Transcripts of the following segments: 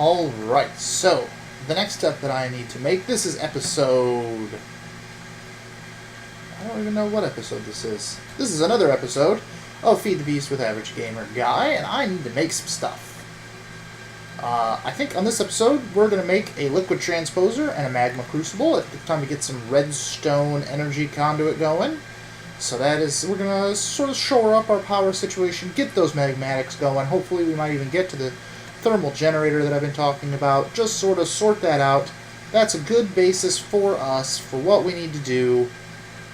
Alright, so the next step that I need to make, this is episode... I don't even know what episode this is. This is another episode of Feed the Beast with Average Gamer Guy, and I need to make some stuff. I think on this episode, we're going to make a liquid transposer and a magma crucible. It's time to get some redstone energy conduit going. So that is, we're going to sort of shore up our power situation, get those magmatics going. Hopefully we might even get to the thermal generator that I've been talking about. Just sort of sort that out. That's a good basis for us, for what we need to do.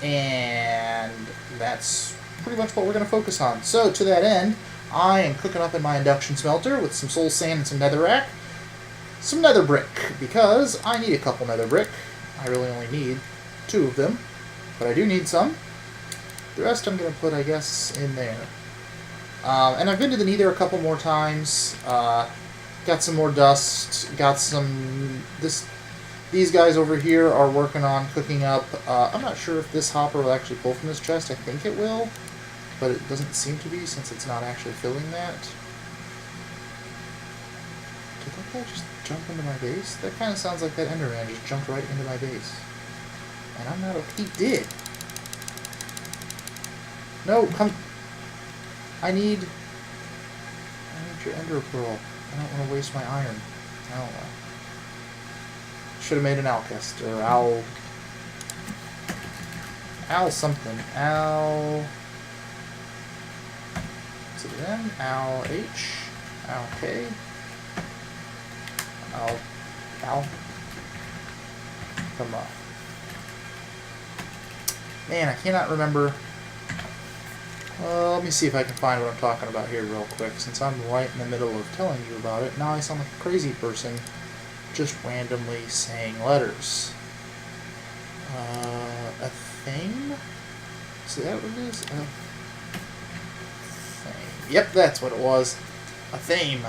And that's pretty much what we're going to focus on. So to that end, I am cooking up in my induction smelter with some soul sand and some netherrack. Some nether brick, because I need a couple nether brick. I really only need 2 of them, but I do need some. The rest I'm going to put, I guess, in there. And I've been to the Nether a couple more times. Got some more dust. Got some... These guys over here are working on cooking up... I'm not sure if this hopper will actually pull from this chest. I think it will. But it doesn't seem to be, since it's not actually filling that. Did that guy just jump into my base? That kind of sounds like that Enderman just jumped right into my base. And I'm not... He did! No, come... I need your ender pearl. I don't want to waste my iron. I don't know. Should have made an alchest, or Al something. Al... Is it M? Al H? Al K? Al? Come on. Man, I cannot remember. Let me see if I can find what I'm talking about here real quick, since I'm right in the middle of telling you about it. Now I sound like a crazy person just randomly saying letters. A theme? Is that what it is? A theme. Yep, that's what it was. A theme.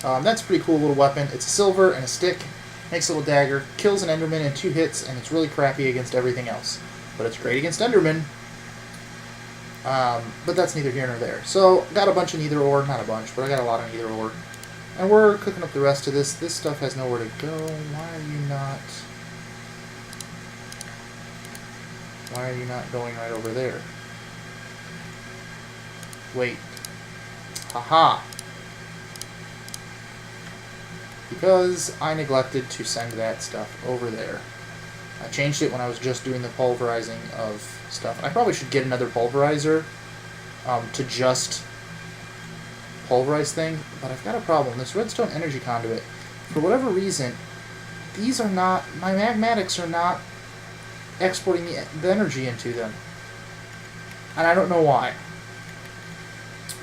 That's a pretty cool little weapon. It's a silver and a stick. Makes a little dagger. Kills an enderman in 2 hits, and it's really crappy against everything else. But it's great against endermen. But that's neither here nor there. So, got a bunch of nether ore. Not a bunch, but I got a lot of nether ore. And we're cooking up the rest of this. This stuff has nowhere to go. Why are you not going right over there? Wait. Haha. Because I neglected to send that stuff over there. I changed it when I was just doing the pulverizing of stuff. I probably should get another pulverizer to just pulverize things, but I've got a problem. This redstone energy conduit, for whatever reason, these are not, my magmatics are not exporting the energy into them. And I don't know why.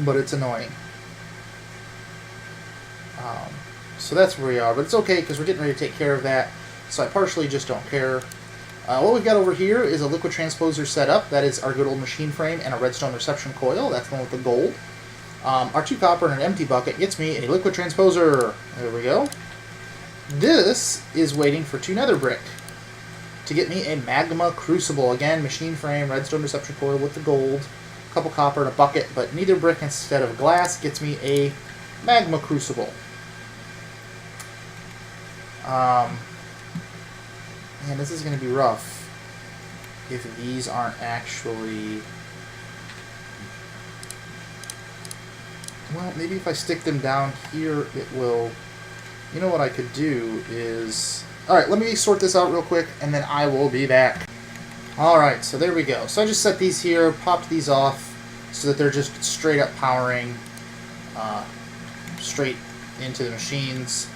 But it's annoying. So that's where we are, but it's okay because we're getting ready to take care of that. So I partially just don't care. What we've got over here is a liquid transposer setup. That is our good old machine frame and a redstone reception coil. That's the one with the gold. Our 2 copper and an empty bucket gets me a liquid transposer. There we go. This is waiting for 2 nether brick to get me a magma crucible. Again, machine frame, redstone reception coil with the gold. A couple copper and a bucket, but nether brick instead of glass gets me a magma crucible. Man, this is going to be rough if these aren't actually... Well, maybe if I stick them down here, it will... You know what I could do is... Alright, let me sort this out real quick, and then I will be back. Alright, so there we go. So I just set these here, popped these off, so that they're just straight up powering straight into the machines.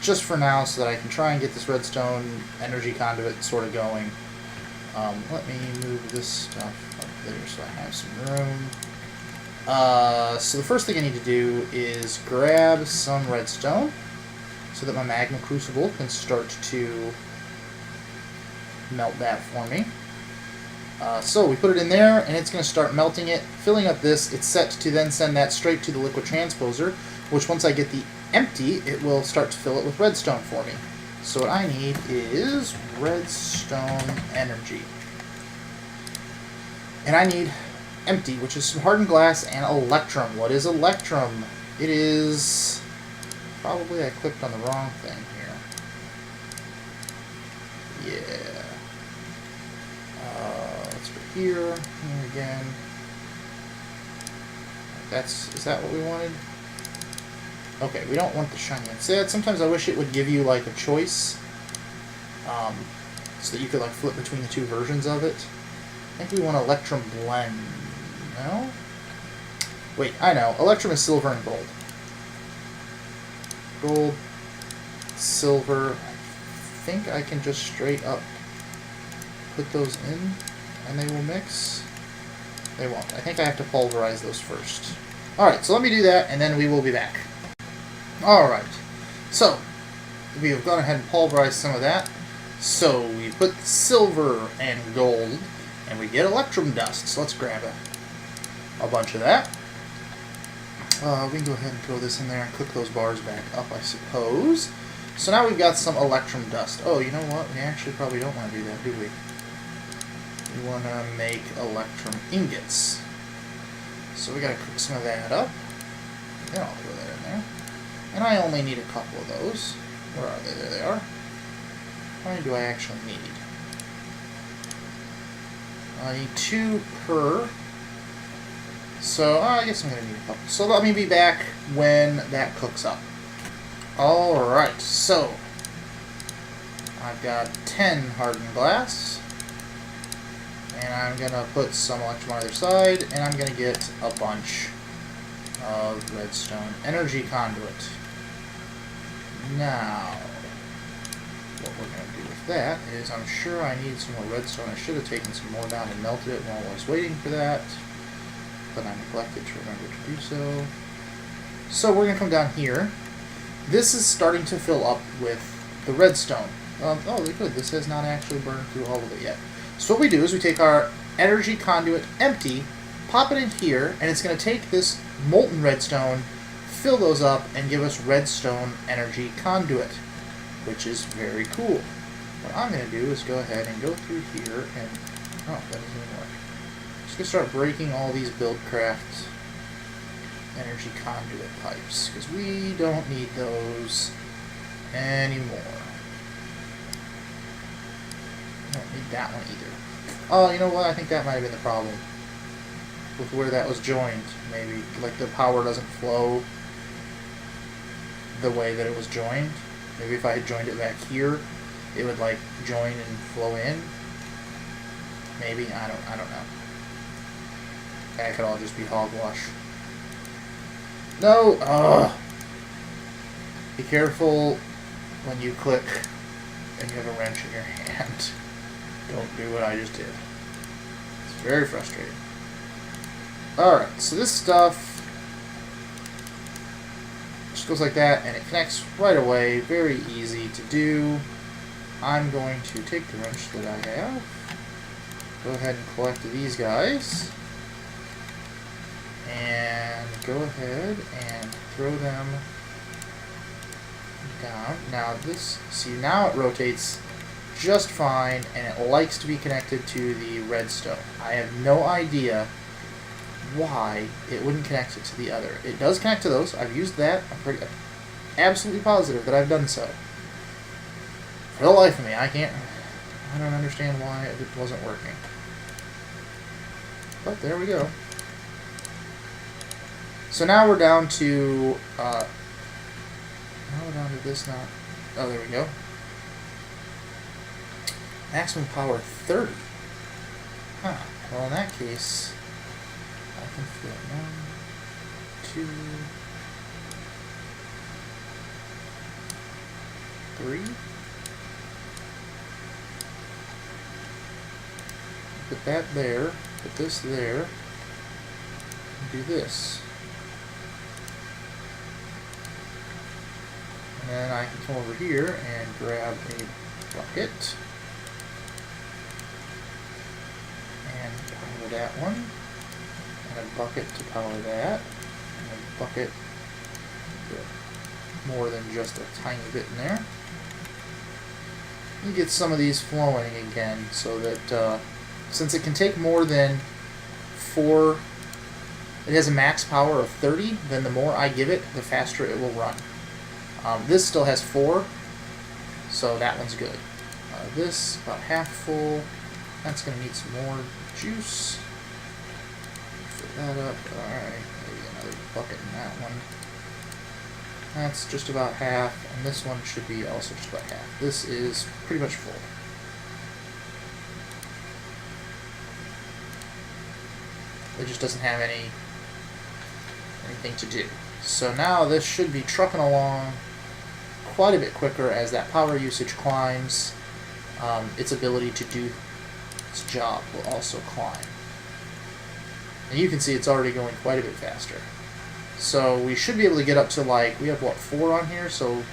Just for now, so that I can try and get this redstone energy conduit sort of going. Let me move this stuff up there so I have some room. So the first thing I need to do is grab some redstone so that my magma crucible can start to melt that for me. So we put it in there, and it's going to start melting it, filling up this. It's set to then send that straight to the liquid transposer, which once I get the empty, it will start to fill it with redstone for me. So what I need is redstone energy. And I need empty, which is some hardened glass and electrum. What is electrum? It is probably I clicked on the wrong thing here. Yeah. Let's go here again. Is that what we wanted? Okay, we don't want the shiny instead. Sometimes I wish it would give you like a choice, so that you could like flip between the two versions of it. I think we want Electrum Blend. No? Wait, I know. Electrum is silver and gold. Gold, silver. I think I can just straight up put those in and they will mix. They won't. I think I have to pulverize those first. Alright, so let me do that and then we will be back. Alright, so we have gone ahead and pulverized some of that. So we put silver and gold and we get electrum dust. So let's grab a bunch of that. We can go ahead and throw this in there and cook those bars back up, I suppose. So now we've got some electrum dust. Oh, you know what? We actually probably don't want to do that, do we? We want to make electrum ingots. So we got to cook some of that up. Then I'll throw that in there. And I only need a couple of those. Where are they? There they are. How many do I actually need? I need 2 per. So I guess I'm going to need a couple. So let me be back when that cooks up. Alright, so I've got 10 hardened glass. And I'm going to put some electrum on either side. And I'm going to get a bunch of redstone energy conduit. Now, what we're going to do with that is I'm sure I need some more redstone. I should have taken some more down and melted it while I was waiting for that. But I neglected to remember to do so. So we're going to come down here. This is starting to fill up with the redstone. Oh, good. This has not actually burned through all of it yet. So what we do is we take our energy conduit empty, pop it in here, and it's going to take this molten redstone, fill those up, and give us redstone energy conduit, which is very cool. What I'm going to do is go ahead and go through here and... Oh, that doesn't even work. Just going to start breaking all these Buildcraft energy conduit pipes, because we don't need those anymore. Don't need that one either. Oh, you know what? I think that might have been the problem with where that was joined. Maybe like the power doesn't flow the way that it was joined. Maybe if I had joined it back here, it would like join and flow in. Maybe I don't know. That could all just be hogwash. No. Ugh. Be careful when you click and you have a wrench in your hand. Don't do what I just did. It's very frustrating. Alright, so this stuff just goes like that, and it connects right away. Very easy to do. I'm going to take the wrench that I have, go ahead and collect these guys, and go ahead and throw them down. Now this, see, now it rotates just fine, and it likes to be connected to the redstone. I have no idea why it wouldn't connect it to the other. It does connect to those. I've used that. I'm absolutely positive that I've done so. For the life of me, I don't understand why it wasn't working. But there we go. So now we're down to, now we're down to this now. Oh, there we go. Maximum power 30. Huh. Well, in that case, I can fit 1, 2, 3. Put that there. Put this there. And do this. And then I can come over here and grab a bucket. And power that one. And a bucket to power that. And a bucket to more than just a tiny bit in there. You get some of these flowing again so that since it can take more than 4, it has a max power of 30, then the more I give it, the faster it will run. This still has 4, so that one's good. This, about half full. That's going to need some more juice. Fill that up. Alright, maybe another bucket in that one. That's just about half, and this one should be also just about half. This is pretty much full. It just doesn't have anything to do. So now this should be trucking along quite a bit quicker as that power usage climbs. Its ability to do its job will also climb. And you can see it's already going quite a bit faster. So we should be able to get up to, like, we have, what, 4 on here? So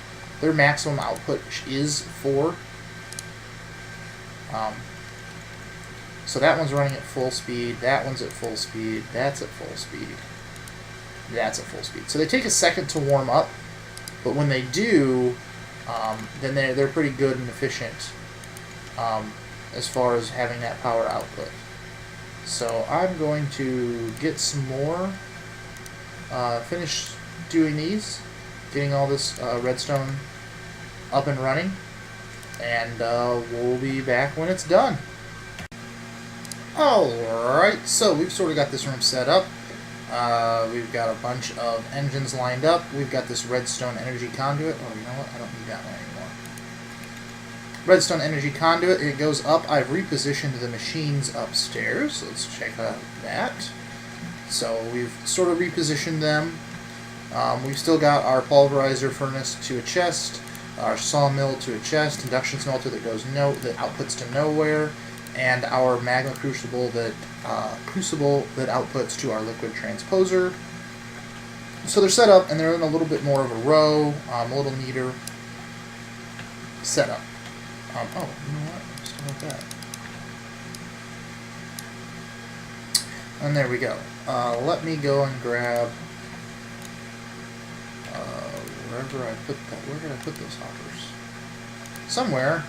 their maximum output is 4. So that one's running at full speed, that one's at full speed, that's at full speed, that's at full speed. So they take a second to warm up, but when they do, then they're pretty good and efficient as far as having that power output. So I'm going to get some more, finish doing these, getting all this redstone up and running, and we'll be back when it's done. Alright, so we've sort of got this room set up. We've got a bunch of engines lined up. We've got this redstone energy conduit. Oh, you know what? I don't need that one anymore. Redstone energy conduit. It goes up. I've repositioned the machines upstairs. Let's check out that. So we've sort of repositioned them. We've still got our pulverizer furnace to a chest, our sawmill to a chest, induction smelter that outputs to nowhere, and our magma crucible that outputs to our liquid transposer. So they're set up, and they're in a little bit more of a row, a little neater setup. Oh, you know what? Let's start with that. And there we go. Let me go and grab wherever I put that. Where did I put those hoppers? Somewhere.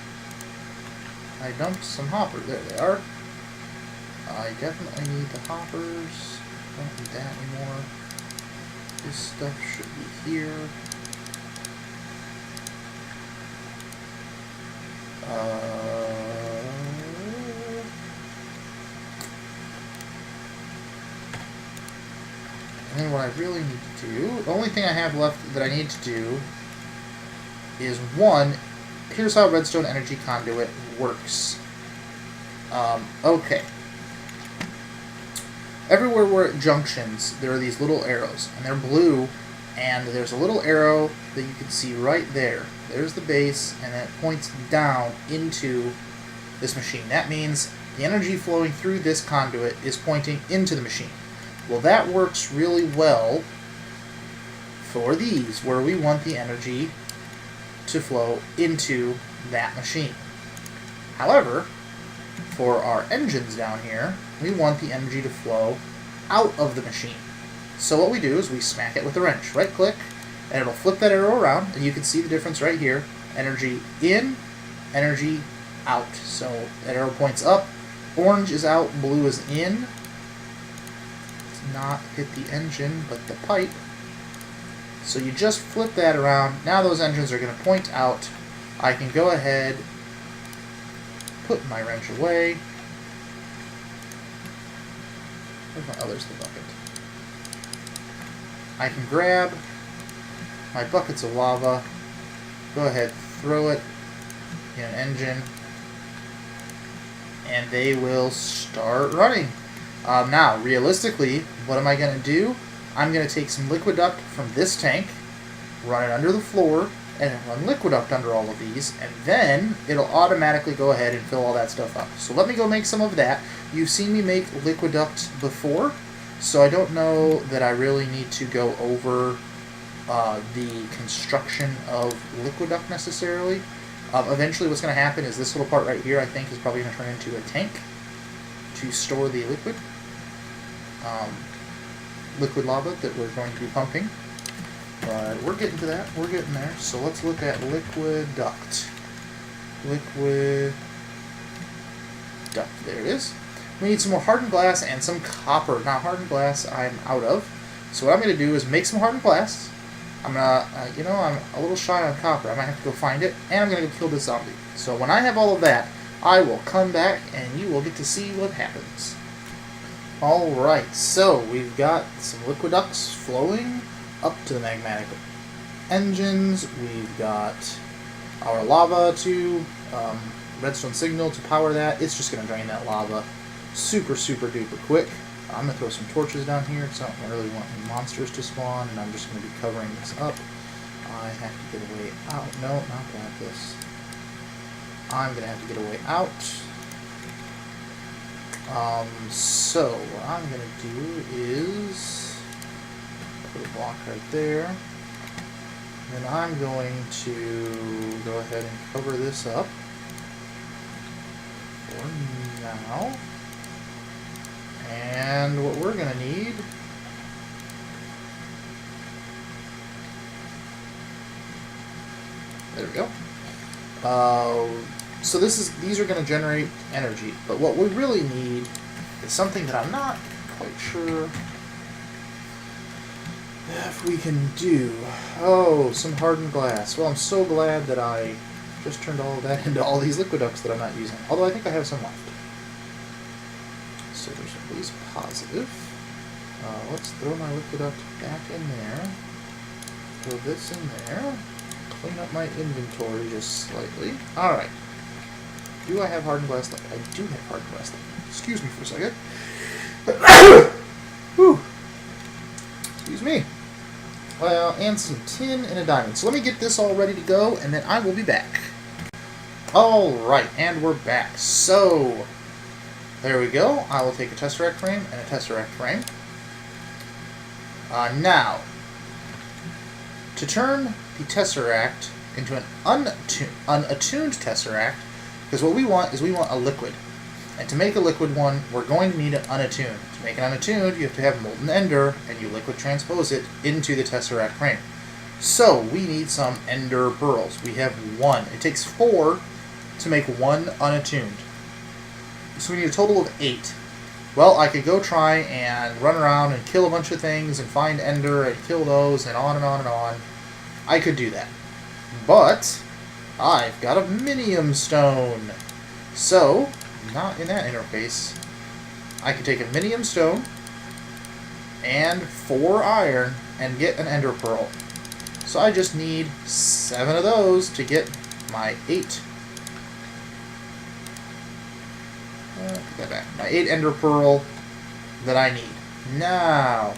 I dumped some hoppers. There they are. I definitely need the hoppers. Don't need that anymore. This stuff should be here. And then what I really need to do, the only thing I have left that I need to do is, one, here's how redstone energy conduit works. Okay. Everywhere we're at junctions, there are these little arrows, and they're blue, and there's a little arrow that you can see right there. There's the base, and it points down into this machine. That means the energy flowing through this conduit is pointing into the machine. Well, that works really well for these, where we want the energy to flow into that machine. However, for our engines down here, we want the energy to flow out of the machine. So what we do is we smack it with a wrench. Right click, and it'll flip that arrow around, and you can see the difference right here. Energy in, energy out. So that arrow points up, orange is out, blue is in. Let's not hit the engine, but the pipe. So you just flip that around. Now those engines are going to point out. I can go ahead, put my wrench away. Where's my other's the bucket? I can grab my buckets of lava, go ahead, throw it in an engine, and they will start running. Now, realistically, what am I going to do? I'm going to take some liquid duct from this tank, run it under the floor, and run liquid duct under all of these, and then it'll automatically go ahead and fill all that stuff up. So let me go make some of that. You've seen me make liquid duct before, so I don't know that I really need to go over the construction of liquid duct necessarily. Eventually what's going to happen is this little part right here, I think, is probably going to turn into a tank to store the liquid lava that we're going to be pumping. But we're getting to that. We're getting there. So let's look at liquid duct. Liquid duct. There it is. We need some more hardened glass and some copper. Now, hardened glass I'm out of. So what I'm going to do is make some hardened glass. I'm gonna, you know, I'm a little shy on copper. I might have to go find it, and I'm gonna go kill this zombie. So when I have all of that, I will come back, and you will get to see what happens. Alright, so we've got some liquiducts flowing up to the magmatic engines. We've got our lava to redstone signal to power that. It's just going to drain that lava super duper quick. I'm going to throw some torches down here because I don't really want any monsters to spawn, and I'm just going to be covering this up. I have to get a way out. No, not like this. I'm going to have to get a way out. So what I'm going to do is put a block right there. And I'm going to go ahead and cover this up for now. And what we're going to need there we go. So these are going to generate energy, but what we really need is something that I'm not quite sure if we can do. Oh, some hardened glass. Well, I'm so glad that I just turned all of that into all these liquiducts that I'm not using. Although I think I have some left. So there's at least positive. Let's throw my liquiduct back in there. Throw this in there. Clean up my inventory just slightly. Alright. Do I have hardened glass left? I do have hardened glass left. Excuse me for a second. Whew. Excuse me. Well, and some tin and a diamond. So let me get this all ready to go, and then I will be back. Alright, and we're back. So, there we go. I will take a tesseract frame and a tesseract frame. Now, to turn the tesseract into an unattuned tesseract, because what we want is we want a liquid. And to make a liquid one, we're going to need an unattuned. To make an unattuned, you have to have molten ender, and you liquid transpose it into the tesseract frame. So, we need some ender pearls. We have 1. It takes 4 to make 1 unattuned. So we need a total of 8. Well, I could go try and run around and kill a bunch of things and find ender and kill those and on and on and on. I could do that. But I've got a minium stone. So, not in that interface. I can take a minium stone and 4 iron and get an ender pearl. So I just need 7 of those to get my 8. Put that back. My 8 ender pearl that I need. Now,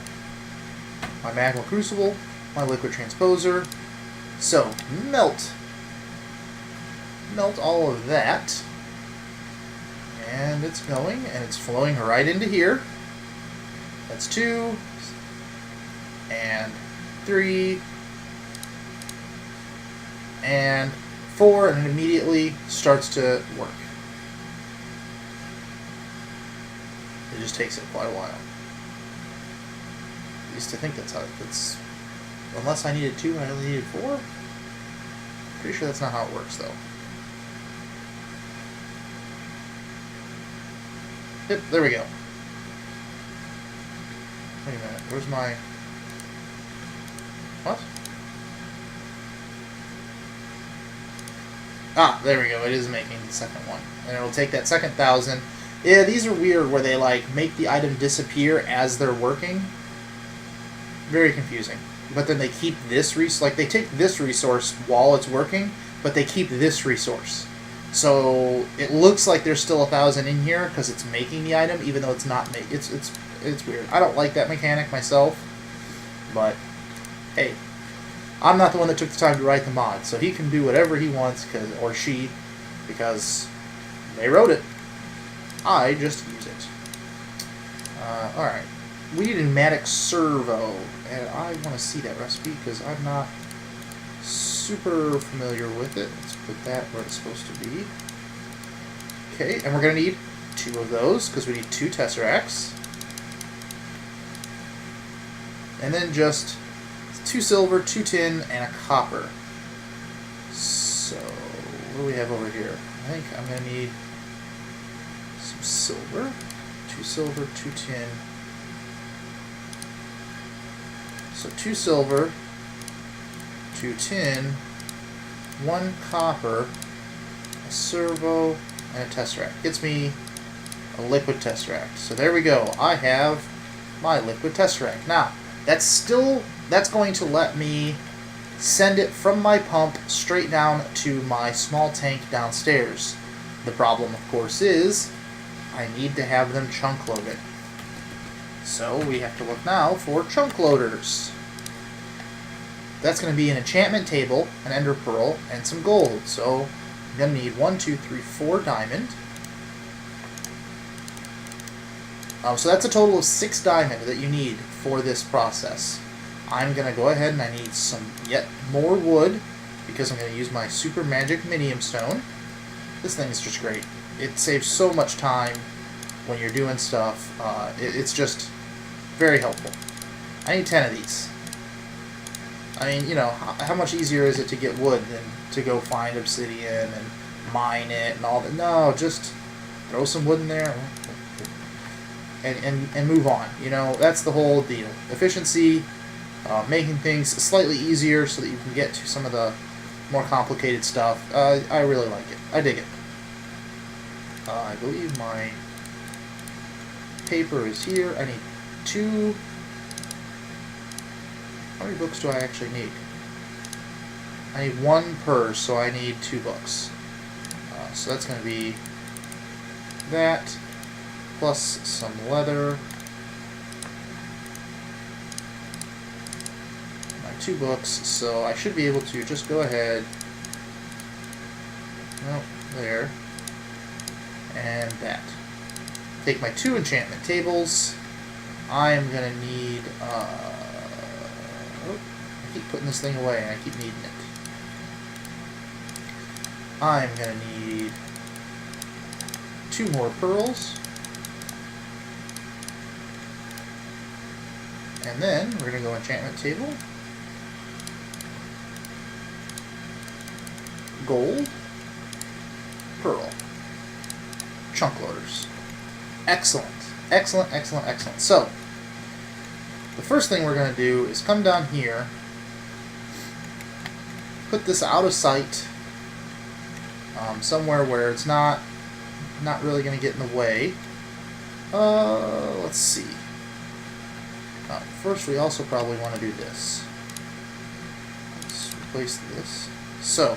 my magma crucible, my liquid transposer. So, melt all of that. And it's going, and it's flowing right into here. That's 2, and 3, and 4, and it immediately starts to work. It just takes it quite a while. I used to think that's how it's. Unless I needed 2 and I only needed 4. Pretty sure that's not how it works, though. Yep, there we go. Wait a minute, where's my... What? Ah, there we go, it is making the second one. And it'll take that second 1,000. Yeah, these are weird where they, like, make the item disappear as they're working. Very confusing. But then they keep this resource, like, they take this resource while it's working, but they keep this resource. So it looks like there's still 1,000 in here because it's making the item, even though it's not making. It's weird. I don't like that mechanic myself, but hey, I'm not the one that took the time to write the mod, so he can do whatever he wants, or she, because they wrote it. I just use it. All right, we need a pneumatic servo, and I want to see that recipe because I'm not super familiar with it. Let's put that where it's supposed to be. Okay, and we're going to need 2 of those because we need 2 tesseracts. And then just 2 silver, 2 tin, and a copper. So, what do we have over here? I think I'm going to need some silver. 2 silver, 2 tin. So 2 silver, 2 tin, 1 copper, a servo, and a tesseract. Gets me a liquid tesseract. So there we go. I have my liquid tesseract. Now, that's going to let me send it from my pump straight down to my small tank downstairs. The problem, of course, is I need to have them chunk loaded. So we have to look now for chunk loaders. That's going to be an enchantment table, an ender pearl, and some gold. So I'm going to need 1, 2, 3, 4 diamond. So that's a total of 6 diamond that you need for this process. I'm going to go ahead and I need some yet more wood because I'm going to use my super magic minium stone. This thing is just great. It saves so much time when you're doing stuff. It's just very helpful. I need 10 of these. I mean, you know, how much easier is it to get wood than to go find obsidian and mine it and all that? No, just throw some wood in there and move on. You know, that's the whole deal. Efficiency, making things slightly easier so that you can get to some of the more complicated stuff. I really like it. I dig it. I believe my paper is here. I need 2. How many books do I actually need? I need 1 per, so I need 2 books. So that's going to be that, plus some leather. My 2 books, so I should be able to just go ahead. Nope, there. And that. Take my 2 enchantment tables. I am going to need... I keep putting this thing away and I keep needing it. I'm going to need 2 more pearls. And then we're going to go enchantment table. Gold. Pearl. Chunk loaders. Excellent. Excellent, excellent, excellent. So, the first thing we're going to do is come down here, put this out of sight, somewhere where it's not really going to get in the way. Let's see. First, we also probably want to do this. Let's replace this. So,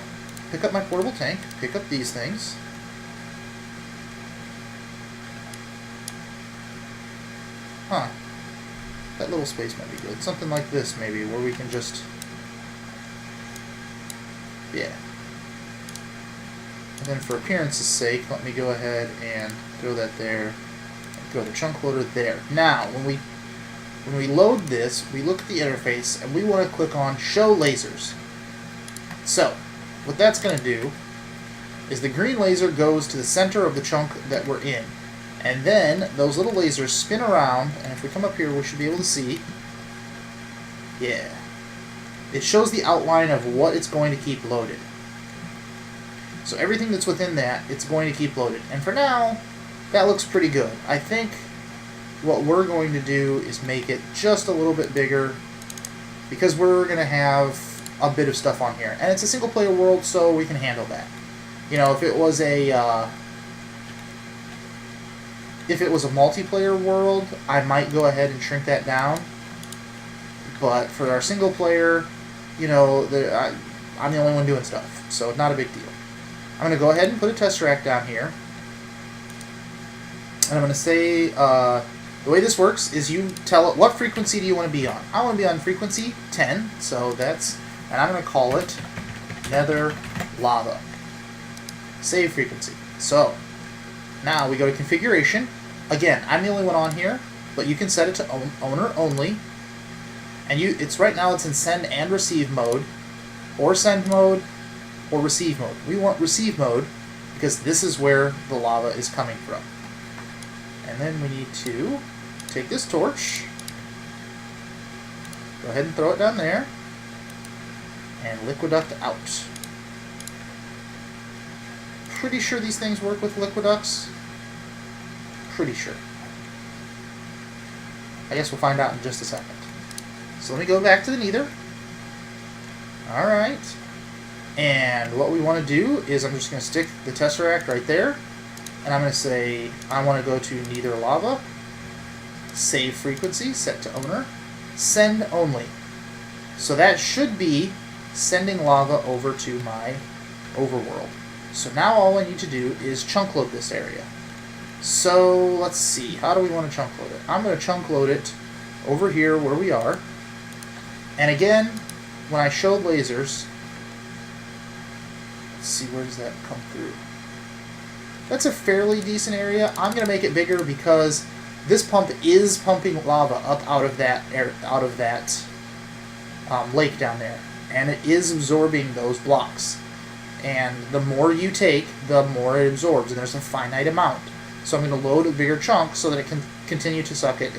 pick up my portable tank, pick up these things. Huh. That little space might be good. Something like this, maybe, where we can just... Yeah. And then for appearance's sake, let me go ahead and throw that there. And throw the chunk loader there. Now, when we load this, we look at the interface, and we want to click on Show Lasers. So, what that's going to do is the green laser goes to the center of the chunk that we're in. And then those little lasers spin around, and if we come up here, we should be able to see. Yeah. It shows the outline of what it's going to keep loaded. So everything that's within that, it's going to keep loaded. And for now, that looks pretty good. I think what we're going to do is make it just a little bit bigger, because we're going to have a bit of stuff on here. And it's a single-player world, so we can handle that. You know, if it was a... If it was a multiplayer world, I might go ahead and shrink that down. But for our single player, you know, I'm the only one doing stuff, so not a big deal. I'm going to go ahead and put a tesseract down here. And I'm going to say, the way this works is you tell it what frequency do you want to be on. I want to be on frequency 10, so that's, and I'm going to call it Nether Lava. Save frequency. So, now we go to configuration. Again, I'm the only one on here, but you can set it to owner only. And it's right now it's in send and receive mode, or send mode, or receive mode. We want receive mode because this is where the lava is coming from. And then we need to take this torch, go ahead and throw it down there, and liquiduct out. Pretty sure these things work with liquiducts. Pretty sure. I guess we'll find out in just a second. So let me go back to the Nether. Alright. And what we want to do is I'm just going to stick the Tesseract right there. And I'm going to say I want to go to Nether Lava. Save frequency, set to owner. Send only. So that should be sending lava over to my overworld. So now all I need to do is chunk load this area. So let's see, how do we want to chunk load it? I'm going to chunk load it over here where we are. And again, when I showed lasers, let's see, where does that come through? That's a fairly decent area. I'm going to make it bigger because this pump is pumping lava up out of that lake down there, and it is absorbing those blocks. And the more you take, the more it absorbs, and there's a finite amount. So I'm going to load a bigger chunk so that it can continue to suck it.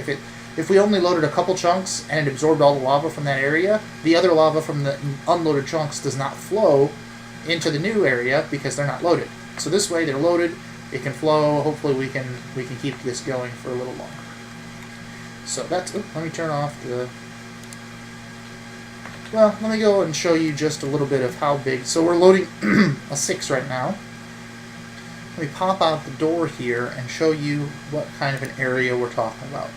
If we only loaded a couple chunks and it absorbed all the lava from that area, the other lava from the unloaded chunks does not flow into the new area because they're not loaded. So this way they're loaded, it can flow. Hopefully we can keep this going for a little longer. So that's, let me turn off the, well, let me go and show you just a little bit of how big. So we're loading a 6 right now. Let me pop out the door here and show you what kind of an area we're talking about.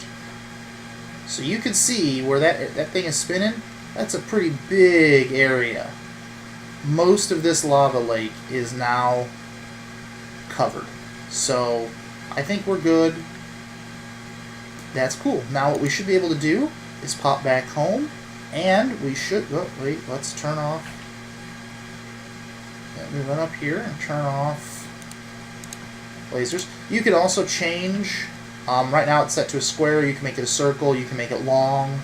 So you can see where that thing is spinning. That's a pretty big area. Most of this lava lake is now covered. So I think we're good. That's cool. Now what we should be able to do is pop back home, and we should, oh wait, let's turn off. Let me run up here and turn off lasers. You can also change, right now it's set to a square, you can make it a circle, you can make it long,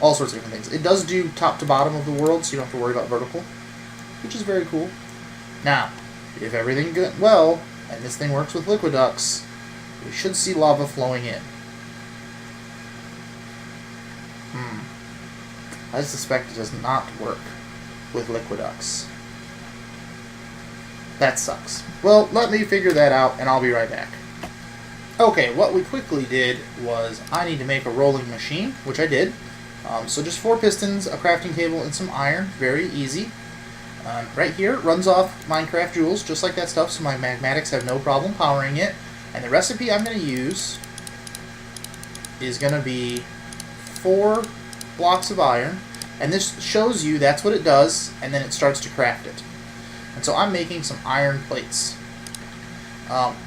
all sorts of different things. It does do top to bottom of the world, so you don't have to worry about vertical, which is very cool. Now, if everything goes well, and this thing works with liquid ducts, we should see lava flowing in. I suspect it does not work with liquid ducts. That sucks. Well, let me figure that out, and I'll be right back. Okay, what we quickly did was I need to make a rolling machine, which I did. So just 4 pistons, a crafting table, and some iron. Very easy. Right here, it runs off Minecraft Joules, just like that stuff, so my magmatics have no problem powering it. And the recipe I'm going to use is going to be 4 blocks of iron, and this shows you that's what it does, and then it starts to craft it. And so I'm making some iron plates.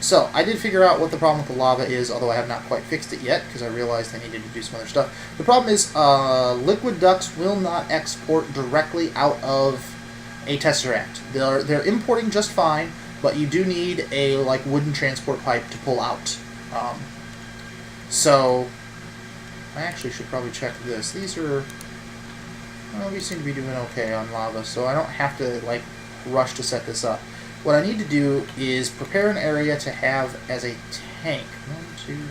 So I did figure out what the problem with the lava is, although I have not quite fixed it yet because I realized I needed to do some other stuff. The problem is liquid ducts will not export directly out of a Tesseract. They're importing just fine, but you do need a wooden transport pipe to pull out. So I actually should probably check this. These are, well, we seem to be doing okay on lava, so I don't have to rush to set this up. What I need to do is prepare an area to have as a tank. 1, 2, 3,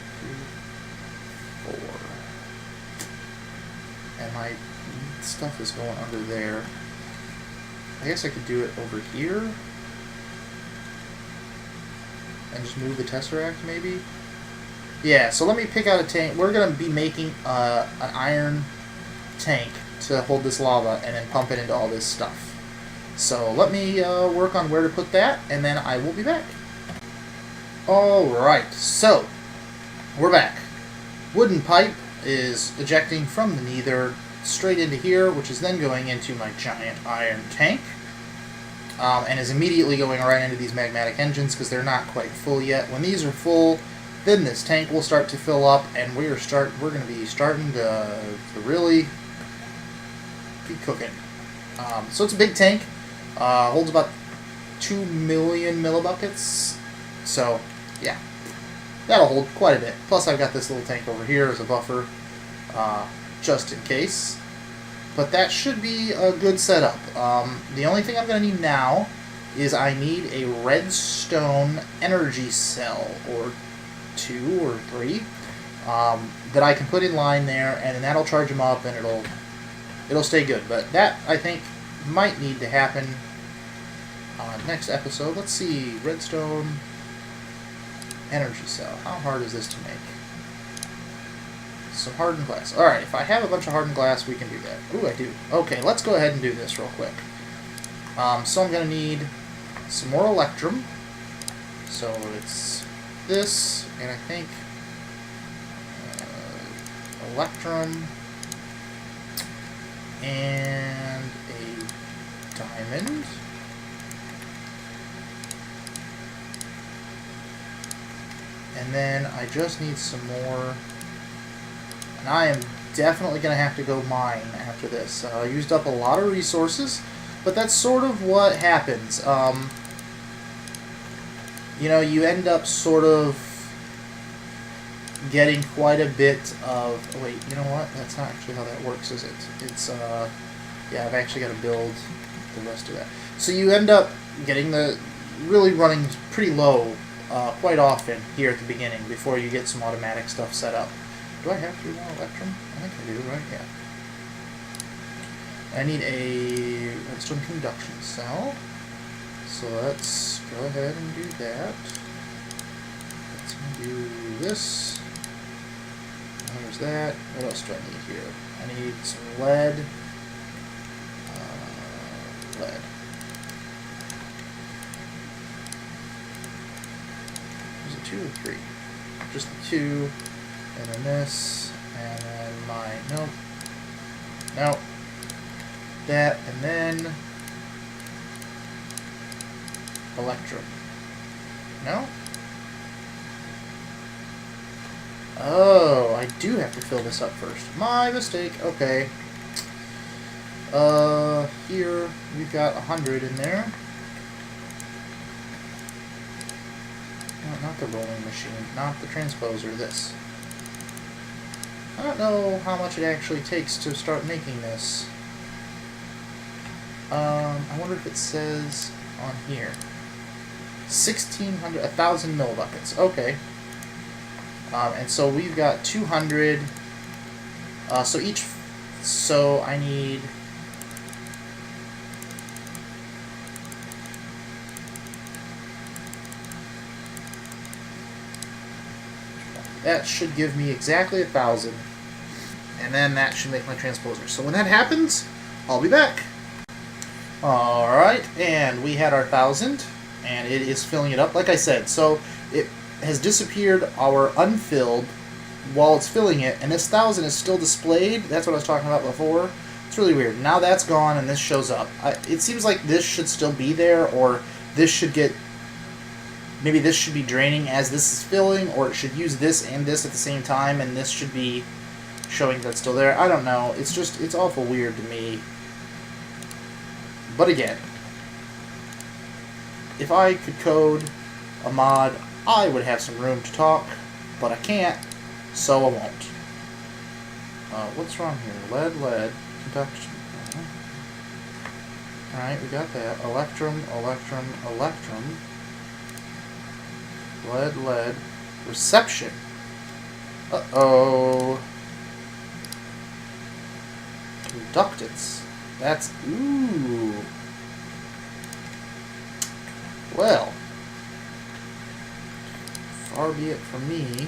4. And my stuff is going under there. I guess I could do it over here. And just move the Tesseract, maybe? Yeah, so let me pick out a tank. We're going to be making an iron tank to hold this lava and then pump it into all this stuff. So let me work on where to put that, and then I will be back. Alright, so we're back. Wooden pipe is ejecting from the Nether straight into here, which is then going into my giant iron tank, and is immediately going right into these magmatic engines because they're not quite full yet. When these are full, then this tank will start to fill up, and we're going to be starting to really be cooking. So it's a big tank. Holds about 2 million millibuckets. So, yeah. That'll hold quite a bit. Plus, I've got this little tank over here as a buffer, just in case. But that should be a good setup. The only thing I'm going to need now is I need a redstone energy cell, or 2 or 3, that I can put in line there, and then that'll charge them up, and it'll stay good. But that, I think, might need to happen next episode. Let's see, redstone energy cell. How hard is this to make? some hardened glass. Alright, if I have a bunch of hardened glass, we can do that. Ooh, I do. Okay, let's go ahead and do this real quick. So I'm going to need some more electrum. So it's this, and I think electrum and a diamond. And then I just need some more. And I am definitely going to have to go mine after this. I used up a lot of resources, but that's sort of what happens. You know, you end up sort of getting quite a bit of... Oh, wait, you know what? That's not actually how that works, is it? It's, yeah, I've actually got to build the rest of that. So you end up getting really running pretty low quite often here at the beginning before you get some automatic stuff set up. Do I have 3 more electrum? I think I do, right? Yeah. I need a redstone conduction cell. So let's go ahead and do that. Let's do this. There's that. What else do I need here? I need some lead. Lead. Is it 2 or 3? Just the 2. And then this. And then mine. Nope. Nope. That. And then electrum. No? Oh, I do have to fill this up first. My mistake. Okay. Here we've got 100 in there. No, not the rolling machine, not the transposer, this. I don't know how much it actually takes to start making this. I wonder if it says on here. 1,000 millibuckets. Okay. And so we've got 200. So I need. That should give me exactly 1,000. And then that should make my transposer. So when that happens, I'll be back. Alright, and we had our 1,000. And it is filling it up, like I said. So it has disappeared our unfilled while it's filling it, and this 1,000 is still displayed. That's what I was talking about before. It's really weird. Now that's gone, and this shows up. It seems like this should still be there, or this should get... Maybe this should be draining as this is filling, or it should use this and this at the same time, and this should be showing that's still there. I don't know. It's just, it's awful weird to me. But again, if I could code a mod, I would have some room to talk, but I can't, so I won't. What's wrong here? Lead, conduction. Alright, we got that. Electrum. Lead. Reception. Uh-oh. Conductance. That's... Ooh. Well. Far be it from me.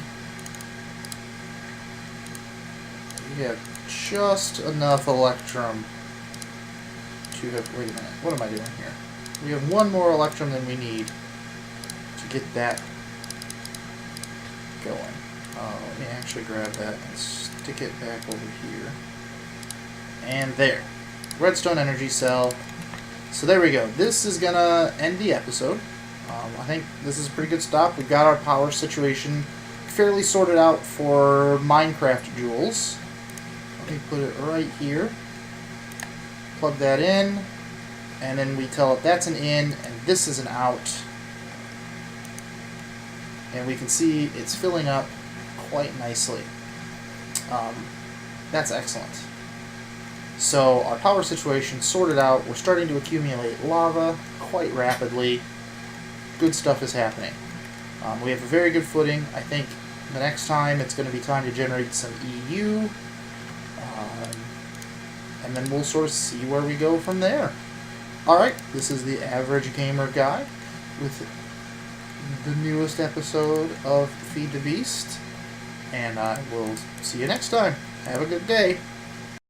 We have just enough electrum to have... Wait a minute. What am I doing here? We have one more electrum than we need to get that going. Let me actually grab that and stick it back over here. And there. Redstone energy cell. So there we go. This is going to end the episode. I think this is a pretty good stop. We've got our power situation fairly sorted out for Minecraft jewels. Let me put it right here. Plug that in. And then we tell it that's an in and this is an out. And we can see it's filling up quite nicely. That's excellent. So our power situation sorted out. We're starting to accumulate lava quite rapidly. Good stuff is happening. We have a very good footing. I think the next time it's going to be time to generate some EU. And then we'll sort of see where we go from there. Alright, this is the Average Gamer Guy with the newest episode of Feed the Beast. And I will see you next time. Have a good day.